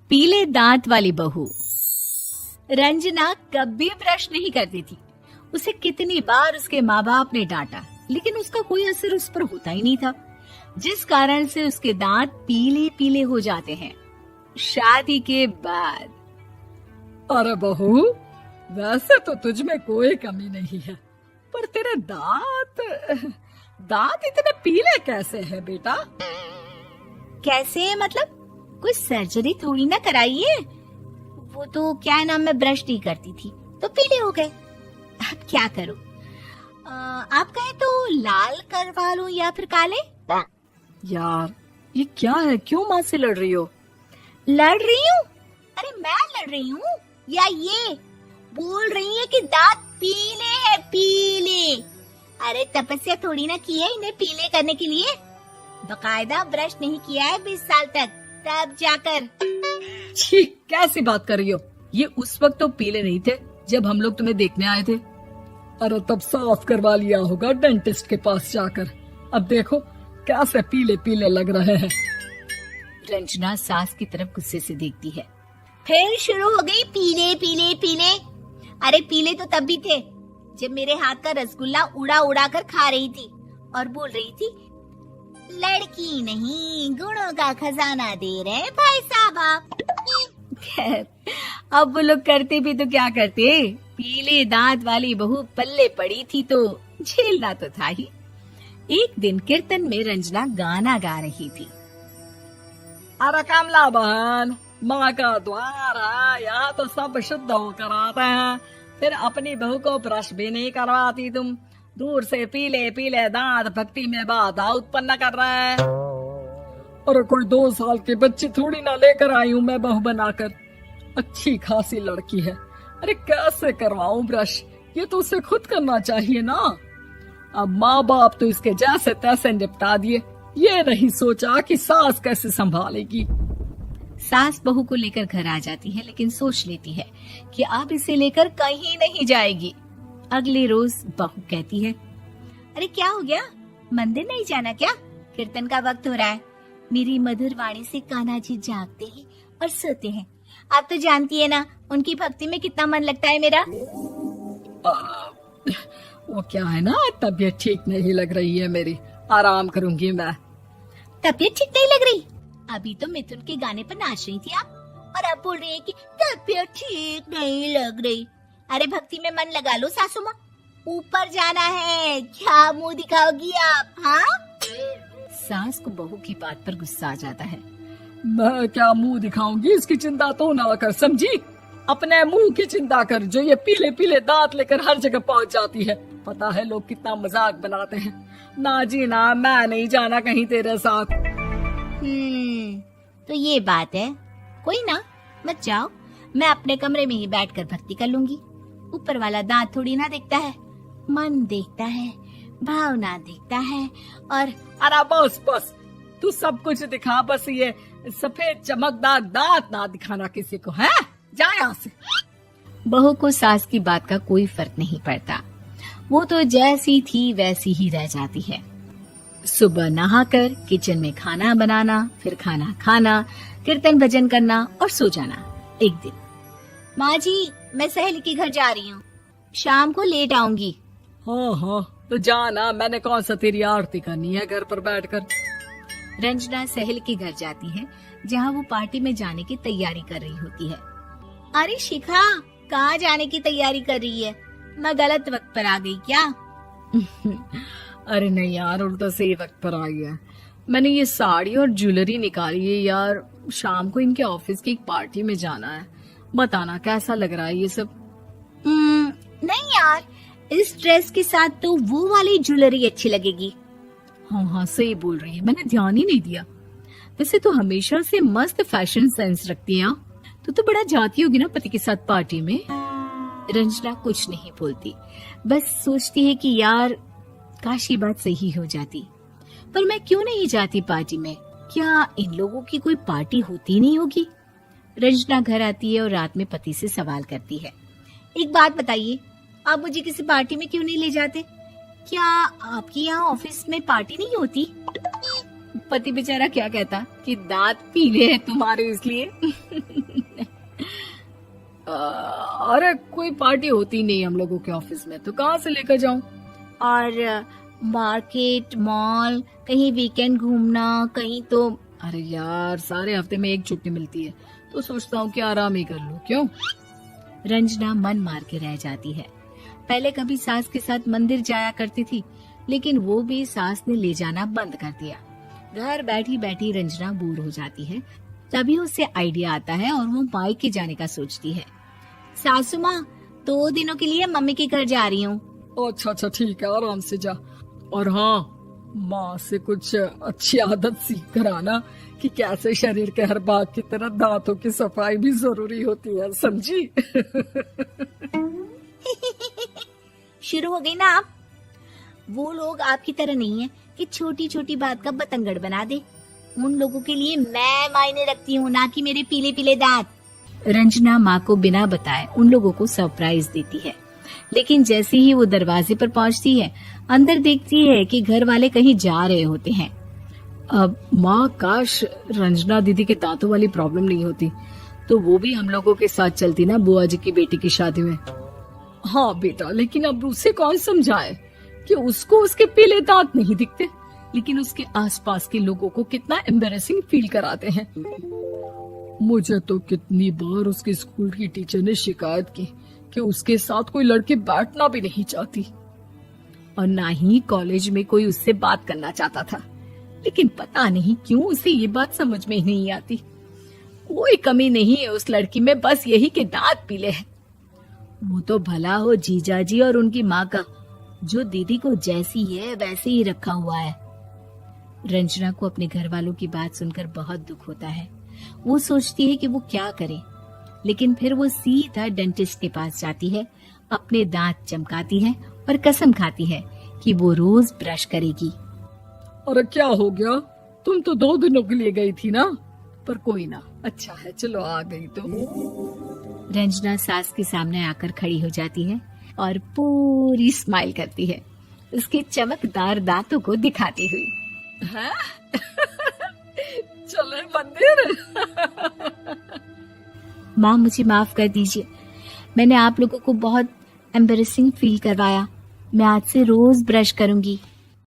पीले दांत वाली बहू। रंजना कभी ब्रश नहीं करती थी। उसे कितनी बार उसके माँ बाप ने डांटा, लेकिन उसका कोई असर उस पर होता ही नहीं था, जिस कारण से उसके दांत पीले पीले हो जाते हैं। शादी के बाद अरे बहू, वैसे तो तुझ में कोई कमी नहीं है, पर तेरे दांत इतने पीले कैसे हैं बेटा? कैसे मतलब? कोई सर्जरी थोड़ी ना कराई है। वो तो क्या है ना, मैं ब्रश नहीं करती थी तो पीले हो गए। अब क्या करूं? आप कहें तो लाल करवा लूं या फिर काले? यार ये क्या है, क्यों माँ से लड़ रही हो? लड़ रही हूँ? अरे मैं लड़ रही हूँ या ये बोल रही है कि दांत पीले हैं, पीले। अरे तपस्या थोड़ी ना की है इन्हें पीले करने के लिए। बकायदा ब्रश नहीं किया है 20 साल तक, तब जाकर। छी, कैसी बात कर रही हो? ये उस वक्त तो पीले नहीं थे जब हम लोग तुम्हें देखने आए थे। अरे तब साफ करवा लिया होगा डेंटिस्ट के पास जाकर। अब देखो कैसे पीले पीले लग रहे हैं। रंजना सास की तरफ गुस्से से देखती है। फिर शुरू हो गई पीले पीले पीले। अरे पीले तो तब भी थे जब मेरे हाथ का रसगुल्ला उड़ा उड़ा कर खा रही थी और बोल रही थी, लड़की नहीं गुणों का खजाना दे रहे भाई साहब आप। खैर, अब वो लोग करते भी तो क्या करते, पीले दांत वाली बहू पल्ले पड़ी थी तो झेलना तो था ही। एक दिन कीर्तन में रंजना गाना गा रही थी। अरे कमला बहन, माँ का द्वार है, यहाँ तो सब शुद्ध होकर आते हैं, फिर अपनी बहू को ब्रश भी नहीं करवाती तुम। दूर से पीले पीले दांत भक्ति में बाधा उत्पन्न कर रहे हैं। अरे कोई 2 साल के बच्ची थोड़ी ना लेकर आई हूँ मैं बहू बनाकर। अच्छी खासी लड़की है, अरे कैसे करवाऊं ब्रश? ये तो उसे खुद करना चाहिए ना। अब माँ बाप तो इसके जैसे तैसे निपटा दिए, ये नहीं सोचा कि सास कैसे संभालेगी। सास बहू को लेकर घर आ जाती है, लेकिन सोच लेती है कि अब इसे लेकर कहीं नहीं जाएगी। अगले रोज बहू कहती है, अरे क्या हो गया, मंदिर नहीं जाना क्या? कीर्तन का वक्त हो रहा है। मेरी मधुर वाणी से कान्हा जी जागते हैं और सोते हैं। आप तो जानती है ना उनकी भक्ति में कितना मन लगता है मेरा। वो क्या है ना, तबीयत ठीक नहीं लग रही है मेरी, आराम करूंगी मैं। तबीयत ठीक नहीं लग रही? अभी तो मिथुन के गाने पर नाच रही थी आप, और अब बोल रही है कि तबीयत ठीक नहीं लग रही। अरे भक्ति में मन लगा लो सासू माँ, ऊपर जाना है, क्या मुंह दिखाओगी आप? हाँ? सास को बहू की बात पर गुस्सा आ जाता है। मैं क्या मुंह दिखाऊंगी, इसकी चिंता तो ना कर, समझी? अपने मुंह की चिंता कर, जो ये पीले पीले दांत लेकर हर जगह पहुंच जाती है। पता है लोग कितना मजाक बनाते हैं। ना जी ना, मैं नहीं जाना कहीं तेरे साथ। तो ये बात है, कोई ना, मत जाओ, मैं अपने कमरे में ही बैठकर भक्ति कर लूंगी। ऊपर वाला दांत थोड़ी ना देखता है, मन देखता है, भावना देखता है। और अरे बस बस, तू सब कुछ दिखा, बस ये सफेद चमकदार दांत ना दिखाना किसी को, है? जा यहाँ से। बहू को सास की बात का कोई फर्क नहीं पड़ता, वो तो जैसी थी वैसी ही रह जाती है। सुबह नहाकर किचन में खाना बनाना, फिर खाना खाना, कीर्तन भजन करना और सो जाना। एक दिन, माँ जी मैं सहेली के घर जा रही हूँ, शाम को लेट आऊंगी। हाँ हाँ तो जाना, मैंने कौन सा तेरी आरती करनी है घर पर बैठकर। रंजना सहेली के घर जाती है, जहाँ वो पार्टी में जाने की तैयारी कर रही होती है। अरे शिखा, कहाँ जाने की तैयारी कर रही है? मैं गलत वक्त पर आ गई क्या? अरे नहीं यार, उल्टा सही वक्त पर आई है। मैंने ये साड़ी और ज्वेलरी निकाली है यार, शाम को इनके ऑफिस की एक पार्टी में जाना है। बताना कैसा लग रहा है ये सब? नहीं यार, इस ड्रेस के साथ तो वो वाली ज्वेलरी अच्छी लगेगी। हाँ हाँ सही बोल रही है, मैंने ध्यान ही नहीं दिया। वैसे तो हमेशा से मस्त फैशन सेंस रखती है। तो बड़ा जाती होगी ना पति के साथ पार्टी में। रंजना कुछ नहीं बोलती, बस सोचती है कि यार काश ये बात सही हो जाती, पर मैं क्यों नहीं जाती पार्टी में? क्या इन लोगों की कोई पार्टी होती नहीं होगी? रंजना घर आती है और रात में पति से सवाल करती है, एक बात बताइए, आप मुझे किसी पार्टी में क्यों नहीं ले जाते? क्या आपके यहाँ ऑफिस में पार्टी नहीं होती? पति बेचारा क्या कहता कि दांत पीले हैं तुम्हारे इसलिए। अरे कोई पार्टी होती नहीं हम लोगों के ऑफिस में, तो कहाँ से लेकर जाऊं? और मार्केट, मॉल, कहीं वीकेंड घूमना, कहीं तो। अरे यार, सारे हफ्ते में एक छुट्टी मिलती है, तो सोचता हूँ कि आराम ही कर लूं। क्यों? रंजना मन मार के रह जाती है। पहले कभी सास के साथ मंदिर जाया करती थी, लेकिन वो भी सास ने ले जाना बंद कर दिया। घर बैठी बैठी रंजना बोर हो जाती है। तभी उसे आइडिया आता है और वो मायके जाने का सोचती है। सासू माँ, 2 दिनों के लिए मम्मी के घर जा रही हूँ। अच्छा ठीक है, आराम से जा। और हाँ, माँ से कुछ अच्छी आदत सीख कर आना कि कैसे शरीर के हर भाग की तरह दांतों की सफाई भी जरूरी होती है, समझी? शुरू हो गई ना आप। वो लोग आपकी तरह नहीं है कि छोटी छोटी बात का बतंगड़ बना दे। उन लोगों के लिए मैं मायने रखती हूँ, ना कि मेरे पीले पीले दांत। रंजना माँ को बिना बताए उन लोगों को सरप्राइज देती है, लेकिन जैसे ही वो दरवाजे पर पहुँचती है, अंदर देखती है कि घर वाले कहीं जा रहे होते हैं। अब माँ, काश रंजना दीदी के दांतों वाली प्रॉब्लम नहीं होती, तो वो भी हम लोगों के साथ चलती ना बुआ जी की बेटी की शादी में। हाँ बेटा, लेकिन अब उसे कौन समझाए कि उसको उसके पीले दांत नहीं दिखते, लेकिन उसके आसपास के लोगों को कितना एम्बैरेसिंग फील कराते हैं। मुझे तो कितनी बार उसके स्कूल की टीचर ने शिकायत की कि उसके साथ कोई लड़की बैठना भी नहीं चाहती, और ना ही कॉलेज में कोई उससे बात करना चाहता था। लेकिन पता नहीं क्यों उसे ये बात समझ में ही नहीं आती। कोई कमी नहीं है उस लड़की में, बस यही कि दांत पीले हैं। वो तो भला हो जीजा जी और उनकी माँ का, जो दीदी को जैसी है वैसे ही रखा हुआ है। रंजना को अपने घर वालों की बात सुनकर बहुत दुख होता है। वो सोचती है कि वो क्या करे, लेकिन फिर वो सीधा डेंटिस्ट के पास जाती है, अपने दांत चमकाती है और कसम खाती है कि वो रोज ब्रश करेगी। अरे क्या हो गया? तुम तो 2 दिनों के लिए गई थी ना, पर कोई ना, अच्छा है, चलो आ गई तो। रंजना सास के सामने आकर खड़ी हो जाती है और पूरी स्माइल करती है, उसके चमकदार दांतों को दिखाती हुई। हैं? चले मंदिर। माँ, मुझे माफ कर दीजिए, मैंने आप लोगों को बहुत एम्बैरेसिंग फील करवाया। मैं आज से रोज ब्रश करूंगी।